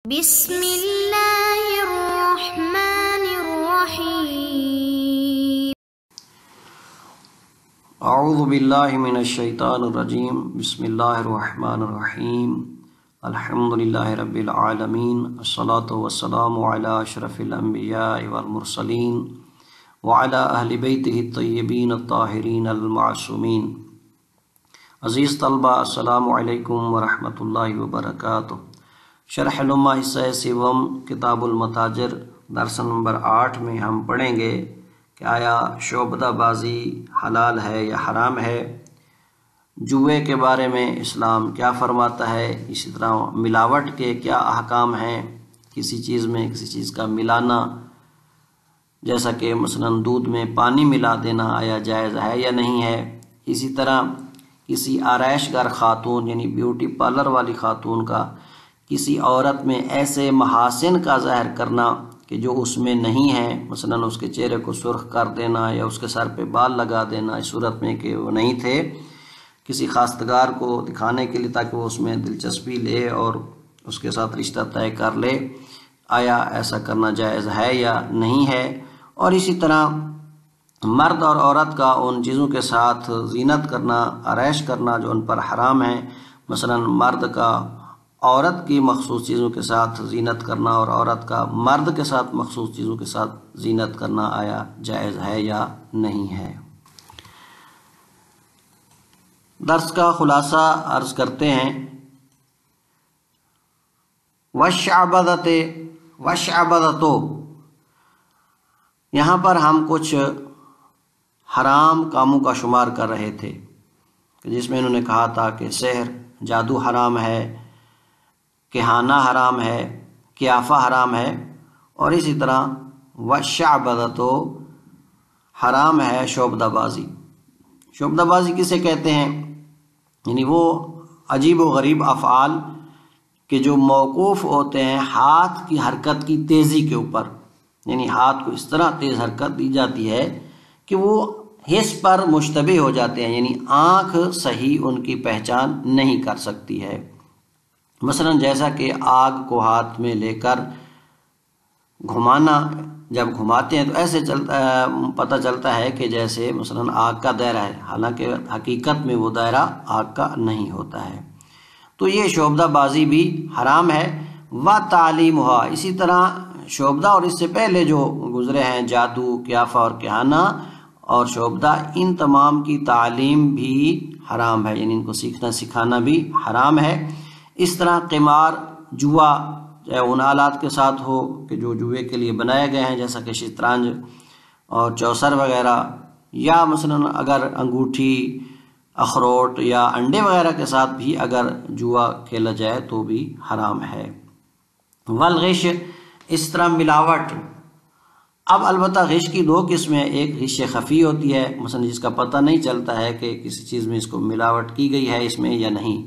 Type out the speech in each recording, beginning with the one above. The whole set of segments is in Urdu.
بسم اللہ الرحمن الرحیم اعوذ باللہ من الشیطان الرجیم بسم اللہ الرحمن الرحیم الحمدللہ رب العالمین الصلاة والسلام علی اشرف الانبیاء والمرسلین وعلی اہل بیتہ الطیبین الطاہرین المعصومین۔ عزیز طلبہ، السلام علیکم ورحمۃ اللہ وبرکاتہ۔ شرح نما حصہ سوم کتاب المتاجر درس نمبر 8 میں ہم پڑھیں گے کہ آیا شعبدہ بازی حلال ہے یا حرام ہے، جوئے کے بارے میں اسلام کیا فرماتا ہے، اسی طرح ملاوٹ کے کیا احکام ہیں، کسی چیز میں کسی چیز کا ملانا، جیسا کہ مثلا دودھ میں پانی ملا دینا آیا جائز ہے یا نہیں ہے۔ اسی طرح کسی آرائش گر خاتون یعنی بیوٹی پارلر والی خاتون کا کسی عورت میں ایسے محاسن کا ظاہر کرنا کہ جو اس میں نہیں ہے، مثلا اس کے چہرے کو سرخ کر دینا یا اس کے سر پہ بال لگا دینا اس صورت میں کہ وہ نہیں تھے، کسی خواستگار کو دکھانے کے لیے تاکہ وہ اس میں دلچسپی لے اور اس کے ساتھ رشتہ طے کر لے، آیا ایسا کرنا جائز ہے یا نہیں ہے۔ اور اسی طرح مرد اور عورت کا ان چیزوں کے ساتھ زینت کرنا، آرائش کرنا جو ان پر حرام ہے، مثلا مرد کا عورت کی مخصوص چیزوں کے ساتھ زینت کرنا اور عورت کا مرد کے ساتھ مخصوص چیزوں کے ساتھ زینت کرنا آیا جائز ہے یا نہیں ہے۔ درس کا خلاصہ عرض کرتے ہیں۔ وَالشَّعْبَدَةُ، یہاں پر ہم کچھ حرام کاموں کا شمار کر رہے تھے جس میں انہوں نے کہا تھا کہ سحر، جادو حرام ہے، کہانہ حرام ہے، قیافہ حرام ہے، اور اسی طرح وَالشَّعْبَدَةُ حرام ہے شعبدہ بازی۔ شعبدہ بازی کسے کہتے ہیں؟ یعنی وہ عجیب و غریب افعال کہ جو موقوف ہوتے ہیں ہاتھ کی حرکت کی تیزی کے اوپر، یعنی ہاتھ کو اس طرح تیز حرکت دی جاتی ہے کہ وہ حس پر مشتبہ ہو جاتے ہیں، یعنی آنکھ صحیح ان کی پہچان نہیں کر سکتی ہے۔ مثلا جیسا کہ آگ کو ہاتھ میں لے کر گھمانا، جب گھماتے ہیں تو ایسے پتہ چلتا ہے کہ جیسے مثلا آگ کا دائرہ ہے، حالانکہ حقیقت میں وہ دائرہ آگ کا نہیں ہوتا ہے۔ تو یہ شعبدہ بازی بھی حرام ہے۔ وَتَعْلِيمُهَا، اسی طرح شعبدہ اور اس سے پہلے جو گزرے ہیں جادو، قیافہ اور کہانہ اور شعبدہ، ان تمام کی تعلیم بھی حرام ہے، یعنی ان کو سیکھنا سکھانا بھی حرام ہے۔ اس طرح قمار، جوا، چاہے ان آلات کے ساتھ ہو کہ جو جوئے کے لیے بنائے گئے ہیں جیسا کہ شطرنج اور چوسر وغیرہ، یا مثلا اگر انگوٹھی، اخروٹ یا انڈے وغیرہ کے ساتھ بھی اگر جوا کھیلا جائے تو بھی حرام ہے۔ والغش، اس طرح ملاوٹ۔ اب البتہ غش کی دو قسمیں، ایک غش خفی ہوتی ہے، مثلا جس کا پتہ نہیں چلتا ہے کہ کسی چیز میں اس کو ملاوٹ کی گئی ہے اس میں یا نہیں،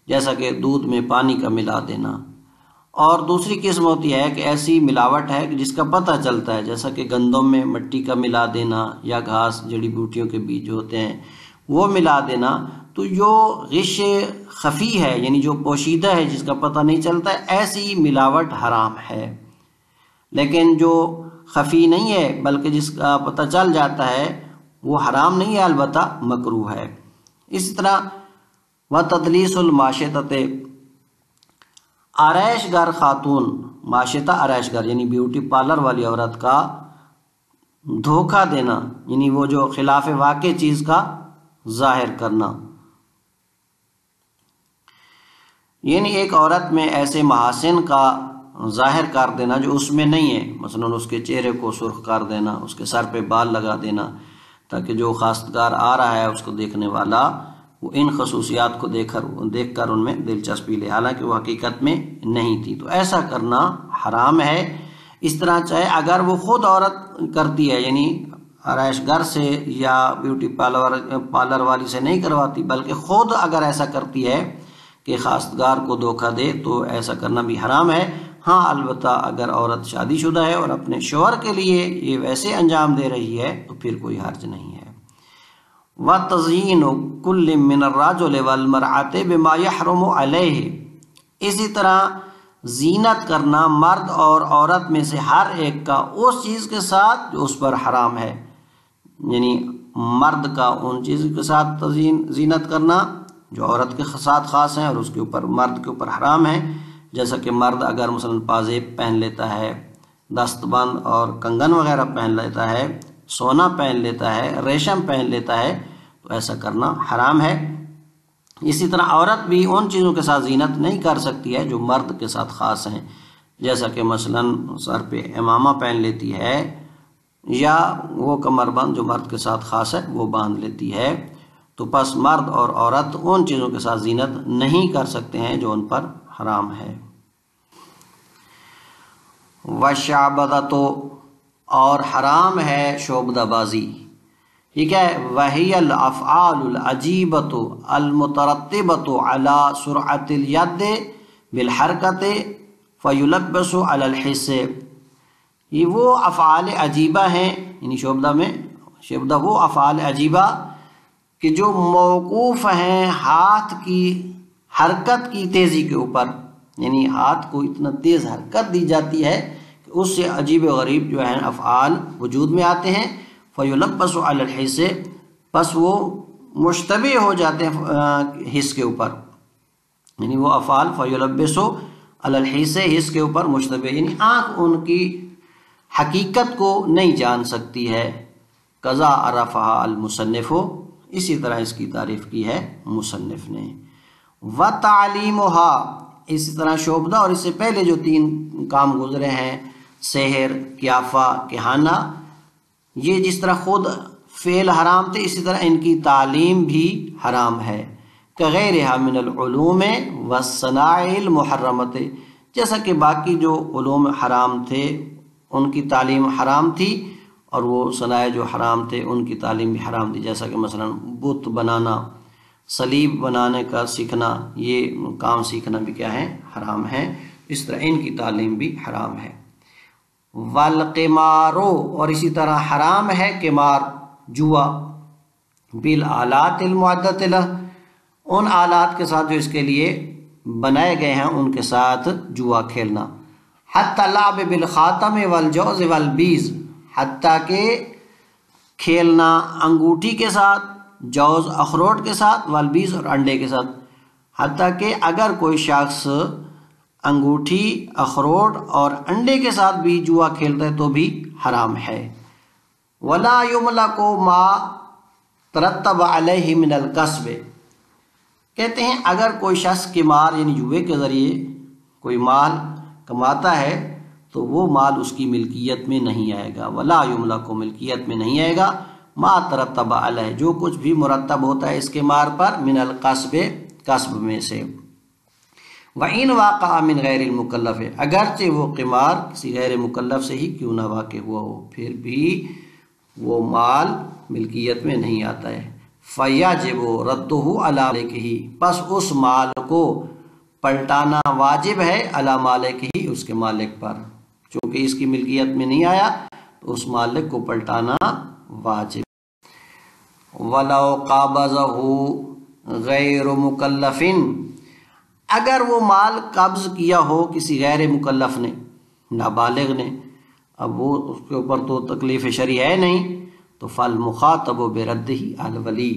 جیسا کہ دودھ میں پانی کا ملا دینا۔ اور دوسری قسم ہوتی ہے کہ ایسی ملاوٹ ہے کہ جس کا پتہ چلتا ہے، جیسا کہ گندم میں مٹی کا ملا دینا یا گھاس، جڑی بوٹیوں کے بیج ہوتے ہیں وہ ملا دینا۔ تو جو غش خفی ہے یعنی جو پوشیدہ ہے جس کا پتہ نہیں چلتا ہے، ایسی ملاوٹ حرام ہے۔ لیکن جو خفی نہیں ہے بلکہ جس کا پتہ چل جاتا ہے وہ حرام نہیں ہے، البتہ مکروہ ہے۔ اسی طرح وَتَدْلِيسُ الْمَاشِطَةِ، آرائش گر خاتون، ماشطہ آرائش گر یعنی بیوٹی پارلر والی عورت کا دھوکہ دینا، یعنی وہ جو خلاف واقع چیز کا ظاہر کرنا، یعنی ایک عورت میں ایسے محاسن کا ظاہر کر دینا جو اس میں نہیں ہے، مثلا اس کے چہرے کو سرخ کر دینا، اس کے سر پہ بال لگا دینا تاکہ جو خواستگار آ رہا ہے اس کو دیکھنے والا وہ ان خصوصیات کو دیکھ کر ان میں دلچسپی لے، حالانکہ وہ حقیقت میں نہیں تھی، تو ایسا کرنا حرام ہے۔ اس طرح چاہے اگر وہ خود عورت کرتی ہے، یعنی آرائش گر سے یا بیوٹی پارلر والی سے نہیں کرواتی بلکہ خود اگر ایسا کرتی ہے کہ خواستگار کو دھوکہ دے تو ایسا کرنا بھی حرام ہے۔ ہاں البتہ اگر عورت شادی شدہ ہے اور اپنے شوہر کے لیے یہ ویسے انجام دے رہی ہے تو پھر کوئی حرج نہیں ہے۔ وَتَزْيِينُ كُلِّ مِنَ الرَّجُلِ وَالْمَرْأَةِ بِمَا يَحْرُمُ عَلَيْهِ، اسی طرح زینت کرنا مرد اور عورت میں سے ہر ایک کا اس چیز کے ساتھ جو اس پر حرام ہے، یعنی مرد کا ان چیز کے ساتھ زینت کرنا جو عورت کے ساتھ خاص ہیں اور اس کے اوپر مرد کے اوپر حرام ہے، جیسا کہ مرد اگر مثلا پازیب پہن لیتا ہے، دست بند اور کنگن وغیرہ پہن لیتا ہے، سونا پہن لیتا ہے، ریشم پہن لیتا ہے، تو ایسا کرنا حرام ہے۔ اسی طرح عورت بھی ان چیزوں کے ساتھ زینت نہیں کر سکتی ہے جو مرد کے ساتھ خاص ہیں، جیسا کہ مثلا سر پہ امامہ پہن لیتی ہے یا وہ کمر بند جو مرد کے ساتھ خاص ہے وہ باندھ لیتی ہے۔ تو پس مرد اور عورت ان چیزوں کے ساتھ زینت نہیں کر سکتے ہیں جو ان پر حرام ہے۔ وَالشَّعْبَدَةُ اور حرام ہے شعبدہ بازی، یہ کیا ہے؟ وَهِيَ الْأَفْعَالُ الْعَجِيبَةُ الْمُتَرَتِّبَةُ عَلَى سُرْعَةِ الْيَدِّ بِالْحَرْكَةِ فَيُلَبَّسُ عَلَى الْحِسِّ، یہ وہ افعال عجیبہ ہیں، یعنی شعبدہ وہ افعال عجیبہ کہ جو موقوف ہیں ہاتھ کی حرکت کی تیزی کے اوپر، یعنی ہاتھ کو اتنا تیز حرکت دی جاتی ہے کہ اس سے عجیب و غریب جو ہیں افعال وجود میں آتے ہیں۔ فَيُلَبَّسُ عَلَى الْحِسِّ، پس وہ مشتبہ ہو جاتے ہیں حس کے اوپر، یعنی وہ افعال فَيُلَبِّسُ عَلَى الْحِسِّ حس کے اوپر مشتبہ، یعنی آنکھ ان کی حقیقت کو نہیں جان سکتی ہے۔ قضا عرفها المصنف، اسی طرح اس کی تعریف کی ہے مصنف نے۔ وَتَعْلِيمُهَا، اسی طرح شعبدہ اور اس سے پہلے جو تین کام گزرے ہیں، سحر، قیافہ، کہانہ، یہ جس طرح خود فعل حرام تھے اسی طرح ان کی تعلیم بھی حرام ہے۔ كَغَيْرِهَا مِنَ الْعُلُومِ وَالصَّنَائِعِ الْمُحَرَّمَةِ، جیسا کہ باقی جو علوم حرام تھے ان کی تعلیم حرام تھی، اور وہ صنائع جو حرام تھے ان کی تعلیم بھی حرام تھی، جیسا کہ مثلا بت بنانا، صلیب بنانے کا سیکھنا، یہ کام سیکھنا بھی کیا ہے؟ حرام ہے، اس طرح ان کی تعلیم بھی حرام ہے۔ والقمار، اور اسی طرح حرام ہے قمار، جوا، بالآلات المعدۃ لہ، ان آلات کے ساتھ جو اس کے لیے بنائے گئے ہیں ان کے ساتھ جوا کھیلنا۔ حتی لعب بالخاتم والجوز والبیز، حتیٰ کہ کھیلنا انگوٹھی کے ساتھ، جوز اخروٹ کے ساتھ، والبیز اور انڈے کے ساتھ، حتیٰ کہ اگر کوئی شخص انگوٹھی، اخروٹ اور انڈے کے ساتھ بھی جوا کھیلتا ہے تو بھی حرام ہے۔ ولا یملک ما ترتب علیہ من الکسب، کہتے ہیں اگر کوئی شخص قمار یعنی جوے کے ذریعے کوئی مال کماتا ہے تو وہ مال اس کی ملکیت میں نہیں آئے گا۔ ولا یملک، ملکیت میں نہیں آئے گا، ما ترتب علیہ، جو کچھ بھی مرتب ہوتا ہے اس قمار پر، من القسب، قسب میں سے۔ وَإِنْ وَاقَعَ مِنْ غَيْرِ الْمُكَلَّفِ، اگرچہ وہ قمار کسی غیر مکلف سے ہی کیوں نہ واقع ہوا ہو، پھر بھی وہ مال ملکیت میں نہیں آتا ہے۔ فَيَجِبُ رَدُّهُ عَلَى مَالِكِهِ، پس اس مال کو پلٹانا واجب ہے، علی مالکہ، اس کے مالک پر، چونکہ اس کی ملکیت میں نہیں آیا تو اس مالک کو پلٹانا واجب۔ وَلَوْ قَابَضَهُ غَيْرُ مُكَلَّفٍ، اگر وہ مال قبض کیا ہو کسی غیر مکلف نے، نابالغ نے، اب وہ اس کے اوپر تو تکلیف شرعی ہے نہیں، تو فَالْمُخَاطَبُ بِرَدِّهِ الْوَلِي،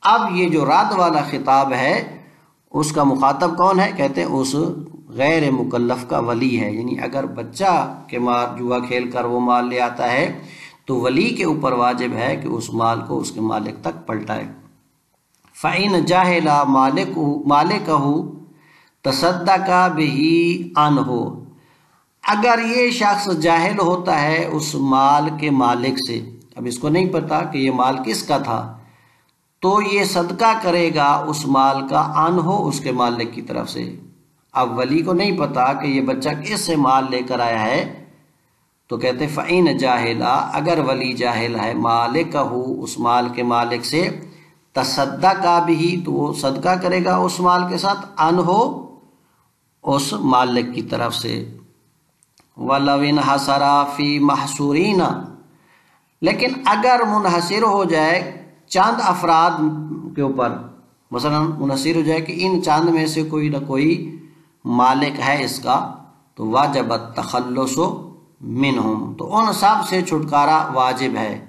اب یہ جو رد والا خطاب ہے اس کا مخاطب کون ہے؟ کہتے ہیں اس غیر مکلف کا ولی ہے، یعنی اگر بچہ قمار جوا کھیل کر وہ مال لے آتا ہے تو ولی کے اوپر واجب ہے کہ اس مال کو اس کے مالک تک پلٹائے۔ فَإِنْ جَاهِلَ مَالِكَهُ تَصَدَّقَ بِهِ عَنْهُ، اگر یہ شخص جاہل ہوتا ہے اس مال کے مالک سے، اب اس کو نہیں پتا کہ یہ مال کس کا تھا، تو یہ صدقہ کرے گا اس مال کا عنہ، اس کے مالک کی طرف سے۔ اب ولی کو نہیں پتا کہ یہ بچہ کس سے مال لے کر آیا ہے، تو کہتے فَإِنْ جَاهِلَ، اگر ولی جاہل ہے مالکہ، اس مال کے مالک سے، تصدق بہ، تو وہ صدقہ کرے گا اس مال کے ساتھ، عنہ، اس مالک کی طرف سے۔ وَلَوْ انْحَصَرَ فِي مَحْصُورِينَ، لیکن اگر منحصر ہو جائے چند افراد کے اوپر، مثلا منحصر ہو جائے کہ ان چند میں سے کوئی نہ کوئی مالک ہے اس کا تو واجب التخلص منہم، تو ان سب سے چھٹکارا واجب ہے۔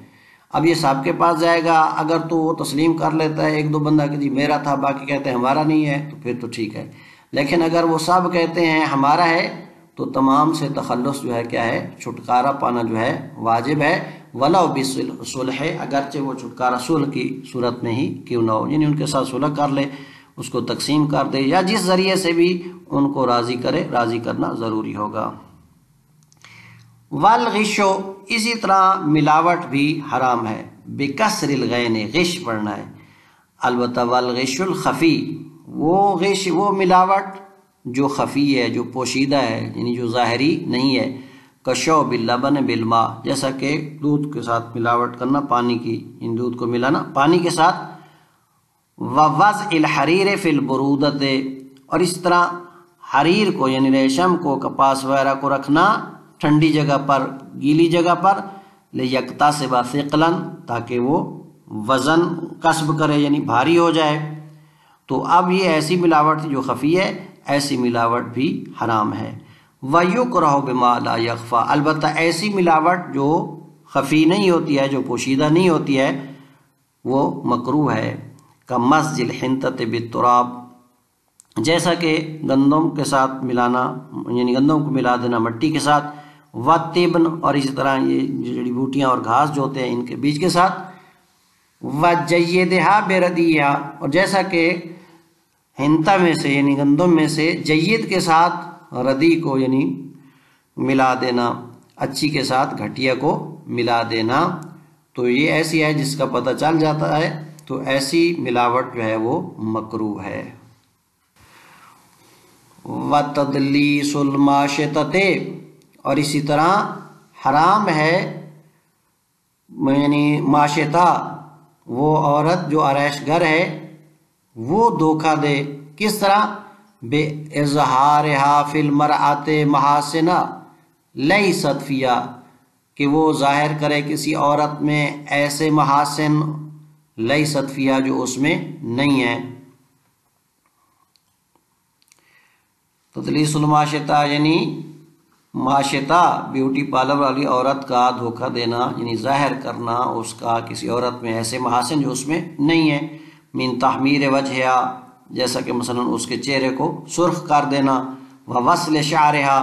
اب یہ سب کے پاس جائے گا، اگر تو وہ تسلیم کر لیتا ہے ایک دو بندہ کہ جی میرا تھا، باقی کہتے ہیں ہمارا نہیں ہے، تو پھر تو ٹھیک ہے، لیکن اگر وہ سب کہتے ہیں ہمارا ہے تو تمام سے تخلص جو ہے کیا ہے، چھٹکارا پانا جو ہے واجب ہے، ولو بصلح، اگرچہ وہ چھٹکارا صلح کی صورت میں ہی کیوں نہ ہو، یعنی ان کے ساتھ صلح کر لے، اس کو تقسیم کر دے، یا جس ذریعے سے بھی ان کو راضی کرے، راضی کرنا ضروری ہوگا۔ والغش، اسی طرح ملاوٹ بھی حرام ہے، بکسر الغین، غش پڑھنا ہے، البتہ والغش الخفی، وہ غش وہ ملاوٹ جو خفی ہے، جو پوشیدہ ہے، یعنی جو ظاہری نہیں ہے، کشوب اللبن بالماء، جیسا کہ دودھ کے ساتھ ملاوٹ کرنا، پانی کی، ان دودھ کو ملانا پانی کے ساتھ، ووضع الحریر فی البرودۃ، اور اس طرح حریر کو یعنی ریشم کو، کپاس وغیرہ کو رکھنا ٹھنڈی جگہ پر، گیلی جگہ پر، لیکتسب ثقلا، تاکہ وہ وزن کسب کرے یعنی بھاری ہو جائے۔ تو اب یہ ایسی ملاوٹ جو خفی ہے، ایسی ملاوٹ بھی حرام ہے۔ وَيُكْرَهُ بِمَا لَا يَخْفَى، البتہ ایسی ملاوٹ جو خفی نہیں ہوتی ہے، جو پوشیدہ نہیں ہوتی ہے، وہ مکروہ ہے، کَمَزْجِ الْحِنْطَةِ بِالتُّرَابِ، جیسا کہ گندم کے ساتھ ملانا، یعنی گندم کو ملا دینا مٹی کے ساتھ، وَالتِّبْنِ، اور اسی طرح یہ جڑی بوٹیاں اور گھاس جو ہوتے ہیں ان کے بیج کے ساتھ، وَجَيِّدِهَا بِرَدِيهَا، اور جیسا کہ ہنتا میں سے یعنی گندم میں سے جید کے ساتھ ردی کو یعنی ملا دینا، اچھی کے ساتھ گھٹیا کو ملا دینا، تو یہ ایسی ہے جس کا پتہ چل جاتا ہے، تو ایسی ملاوٹ جو ہے وہ مکروہ ہے۔ وَتَدْلِيسُ الْمَاشِطَةِ، اور اسی طرح حرام ہے یعنی ماشطہ، وہ عورت جو آرائش گر ہے، وہ دھوکہ دے، کس طرح؟ بِإِظْهَارِهَا فِي الْمَرْأَةِ مَحَاسِنَ لَيْسَتْ فِيهَا، کہ وہ ظاہر کرے کسی عورت میں ایسے محاسن، لَيْسَتْ فِيهَا، جو اس میں نہیں ہے۔ تدلیس الماشطہ یعنی ماشطہ بیوٹی پارلر والی عورت کا دھوکہ دینا، یعنی ظاہر کرنا اس کا کسی عورت میں ایسے محاسن جو اس میں نہیں ہے، من تحمیر وجہا، جیسا کہ مثلا اس کے چہرے کو سرخ کر دینا، ووصل شعرہا،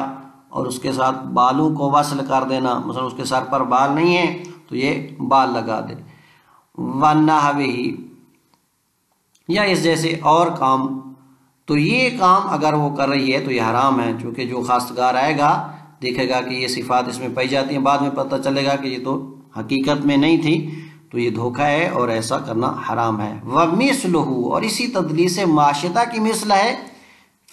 اور اس کے ساتھ بالوں کو وصل کر دینا، مثلا اس کے سر پر بال نہیں ہیں تو یہ بال لگا دے، ونحوہ، یا اس جیسے اور کام، تو یہ کام اگر وہ کر رہی ہے تو یہ حرام ہے، چونکہ جو خواستگار آئے گا دیکھے گا کہ یہ صفات اس میں پائی جاتی ہیں، بعد میں پتہ چلے گا کہ یہ تو حقیقت میں نہیں تھی، تو یہ دھوکہ ہے اور ایسا کرنا حرام ہے۔ وَمِثْلُهُ، اور اسی تدلیس ماشطہ کی مثل ہے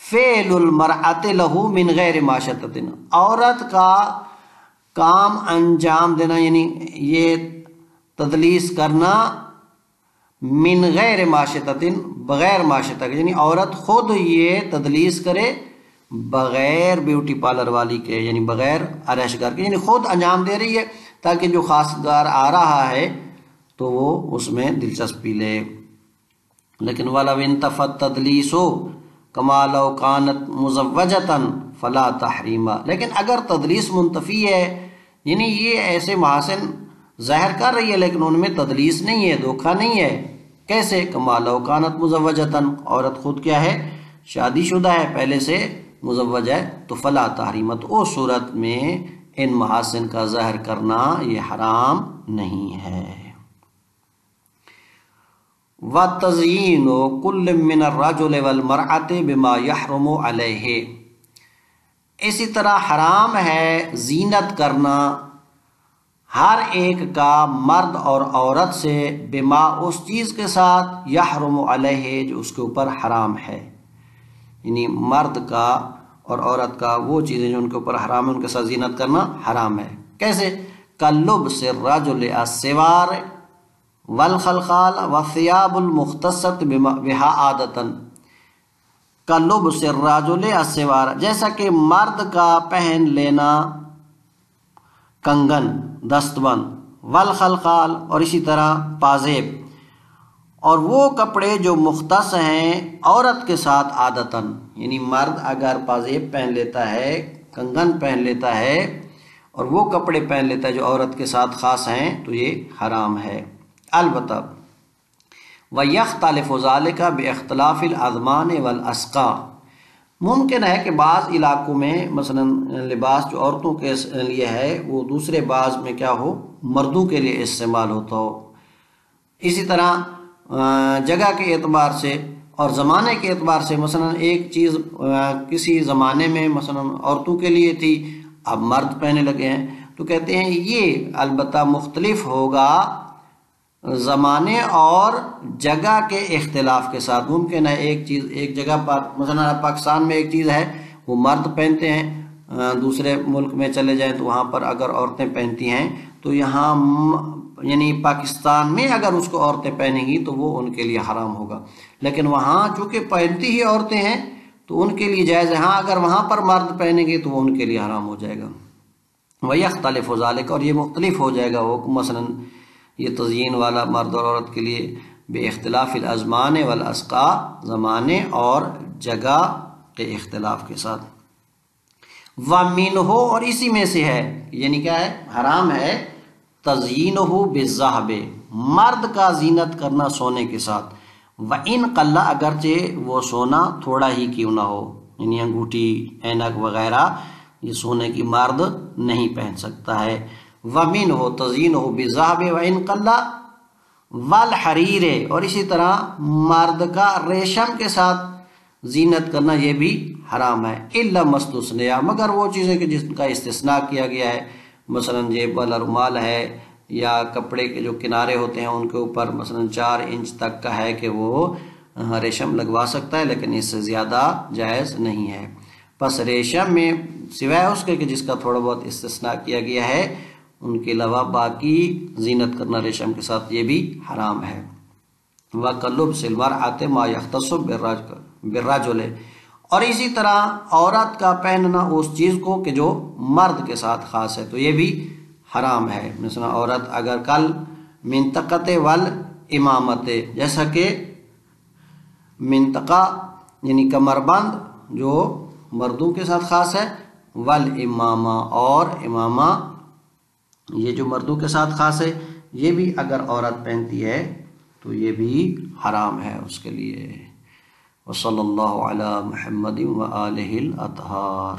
فعل المرأة له من غیر ماشطۃ، عورت کا کام انجام دینا، یعنی یہ تدلیس کرنا، من غیر ماشطۃ، بغیر ماشطہ، یعنی عورت خود یہ تدلیس کرے بغیر بیوٹی پارلر والی کے، یعنی بغیر آرائش گار کے، یعنی خود انجام دے رہی ہے تاکہ جو خواستگار آ رہا ہے تو وہ اس میں دلچسپی لے۔ لیکن وَلَوْ انْتَفَتْ تَدْلِيسُ كَمَا لَوْ كَانَتْ مُزَوَّجَةً فَلَا تَحْرِيمَ، لیکن اگر تدلیس منتفی ہے، یعنی یہ ایسے محاسن ظاہر کر رہی ہے لیکن ان میں تدلیس نہیں ہے، دھوکہ نہیں ہے، کیسے؟ كَمَا لَوْ كَانَتْ مُزَوَّجَةً، عورت خود کیا ہے؟ شادی شدہ ہے، پہلے سے مزوج ہے، تو فلا تحریمت، اس صورت میں ان محاسن کا ظاہر کرنا یہ حرام نہیں ہے۔ وَتَزْيِينُ كُلٍّ مِّنَ الرَّجُلِ وَالْمَرْأَةِ بِمَا يَحْرُمُ عَلَيْهِ، اسی طرح حرام ہے زینت کرنا ہر ایک کا، مرد اور عورت سے، بما، اس چیز کے ساتھ، یحرم علیہ، جو اس کے اوپر حرام ہے، یعنی مرد کا اور عورت کا وہ چیزیں جو ان کے اوپر حرام ہے ان کے ساتھ زینت کرنا حرام ہے۔ کیسے؟ کَلُّبْسِ الرَّجُلِ السِّوَارِ والخلخال والثياب المختصة بها عادة، کَلُّبْسِ الرَّجُلِ السِّوَارِ، جیسا کہ مرد کا پہن لینا کنگن، دستبند، والخلخال، اور اسی طرح پازیب، اور وہ کپڑے جو مختص ہیں عورت کے ساتھ عادتاً، یعنی مرد اگر پازیب پہن لیتا ہے، کنگن پہن لیتا ہے اور وہ کپڑے پہن لیتا ہے جو عورت کے ساتھ خاص ہیں تو یہ حرام ہے۔ البتہ وَيَخْتَلِفُ ذَلِكَ بِاخْتِلَافِ الْأَزْمَانِ وَالْأَسْقَاءِ، ممکن ہے کہ بعض علاقوں میں مثلا لباس جو عورتوں کے لیے ہے وہ دوسرے بعض میں کیا ہو، مردوں کے لیے استعمال ہوتا ہو۔ اسی طرح جگہ کے اعتبار سے اور زمانے کے اعتبار سے، مثلا ایک چیز کسی زمانے میں مثلا عورتوں کے لیے تھی، اب مرد پہننے لگے ہیں، تو کہتے ہیں یہ البتہ مختلف ہوگا زمانے اور جگہ کے اختلاف کے ساتھ۔ ممکن ہے ایک چیز ایک جگہ پر، مثلا پاکستان میں ایک چیز ہے وہ مرد پہنتے ہیں، دوسرے ملک میں چلے جائیں تو وہاں پر اگر عورتیں پہنتی ہیں تو یہاں یعنی پاکستان میں اگر اس کو عورتیں پہنیں گی تو وہ ان کے لیے حرام ہوگا، لیکن وہاں چونکہ پہنتی ہی عورتیں ہیں تو ان کے لیے جائز ہے۔ ہاں اگر وہاں پر مرد پہنیں گے تو وہ ان کے لیے حرام ہو جائے گا۔ وَيَخْتَلِفُ ذَلِكَ، اور یہ مختلف ہو جائے گا وہ، مثلا یہ تزئین والا مرد اور عورت کے لیے باختلاف الازمان والاسقاء، زمانے اور جگہ کے اختلاف کے ساتھ۔ وَمِنْهُ، اور اسی میں سے ہے، یعنی کیا ہے، حرام ہے تزیینہ بالذہب، مرد کا زینت کرنا سونے کے ساتھ، وَإِنْ قَلَّ، اگرچہ وہ سونا تھوڑا ہی کیوں نہ ہو، یعنی انگوٹھی، اینک وغیرہ یہ سونے کی مرد نہیں پہن سکتا ہے۔ وَمِنْهُ تزیینہ بالذہب وَإِنْ قَلَّ وَالْحَرِيرِ، اور اسی طرح مرد کا ریشم کے ساتھ زینت کرنا یہ بھی حرام ہے۔ إِلَّا مَسْتُثْنِيَ، مگر وہ چیزیں کہ جس کا استثناء کیا گیا ہے، مثلا جیب والا رومال ہے یا کپڑے کے جو کنارے ہوتے ہیں ان کے اوپر مثلا 4 انچ تک کا ہے کہ وہ ریشم لگوا سکتا ہے، لیکن اس سے زیادہ جائز نہیں ہے۔ پس ریشم میں سوائے اس کے کہ جس کا تھوڑا بہت استثناء کیا گیا ہے، ان کے علاوہ باقی زینت کرنا ریشم کے ساتھ یہ بھی حرام ہے۔ وَكَلُّبْسِ الْمَرْأَةِ مَا يَخْتَصُّ بِالرَّجُلِ، اور اسی طرح عورت کا پہننا اس چیز کو کہ جو مرد کے ساتھ خاص ہے تو یہ بھی حرام ہے۔ مثلا عورت اگر کل منطقت والامامت، جیسا کہ منطقہ یعنی کمر بند جو مردوں کے ساتھ خاص ہے، والامامہ، اور امامہ یہ جو مردوں کے ساتھ خاص ہے، یہ بھی اگر عورت پہنتی ہے تو یہ بھی حرام ہے اس کے لیے۔ وصلی اللہ علی محمد وآلہ الاطہار۔